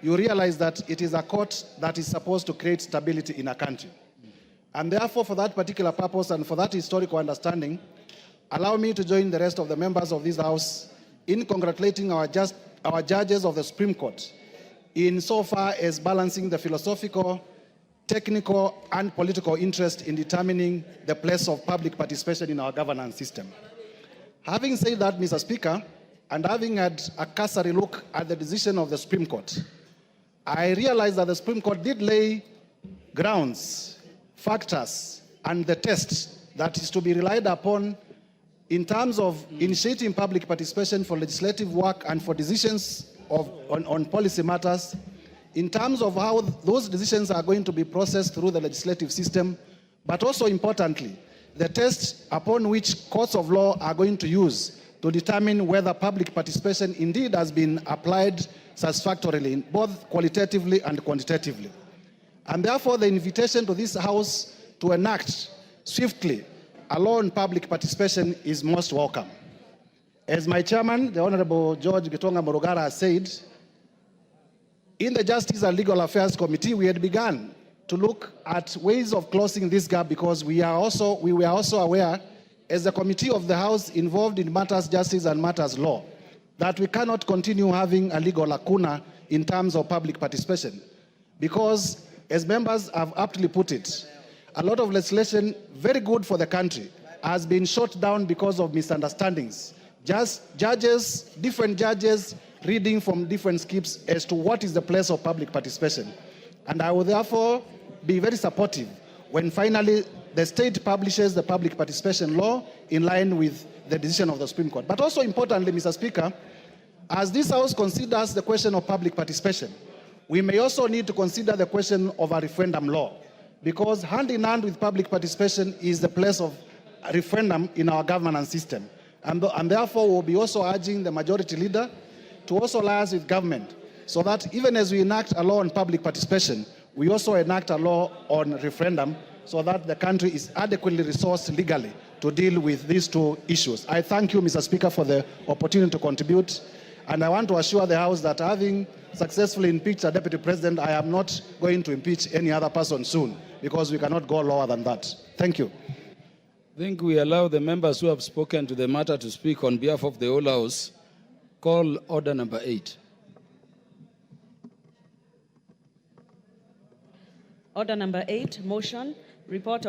you realize that it is a court that is supposed to create stability in a country. And therefore, for that particular purpose and for that historical understanding, allow me to join the rest of the members of this House in congratulating our judges of the Supreme Court in so far as balancing the philosophical, technical, and political interest in determining the place of public participation in our governance system. Having said that, Mr. Speaker, and having had a cursory look at the decision of the Supreme Court, I realized that the Supreme Court did lay grounds, factors, and the test that is to be relied upon in terms of initiating public participation for legislative work and for decisions on policy matters, in terms of how those decisions are going to be processed through the legislative system, but also importantly, the test upon which courts of law are going to use to determine whether public participation indeed has been applied satisfactorily, both qualitatively and quantitatively. And therefore, the invitation to this House to enact swiftly a law on public participation is most welcome. As my chairman, the Honorable George Gitonga Morogara, has said, in the Justice and Legal Affairs Committee, we had begun to look at ways of closing this gap because we were also aware, as a committee of the House involved in matters justice and matters law, that we cannot continue having a legal lacuna in terms of public participation. Because, as members have aptly put it, a lot of legislation, very good for the country, has been shot down because of misunderstandings. Just different judges reading from different scripts as to what is the place of public participation. And I will therefore be very supportive when finally the state publishes the public participation law in line with the decision of the Supreme Court. But also importantly, Mr. Speaker, as this House considers the question of public participation, we may also need to consider the question of a referendum law, because hand in hand with public participation is the place of a referendum in our governance system. And therefore, we'll be also urging the majority leader to also liaise with government, so that even as we enact a law on public participation, we also enact a law on referendum, so that the country is adequately resourced legally to deal with these two issues. I thank you, Mr. Speaker, for the opportunity to contribute, and I want to assure the House that having successfully impeached a Deputy President, I am not going to impeach any other person soon, because we cannot go lower than that. Thank you. I think we allow the members who have spoken to the matter to speak on behalf of the whole House. Call order number 8. Order number 8, motion, report of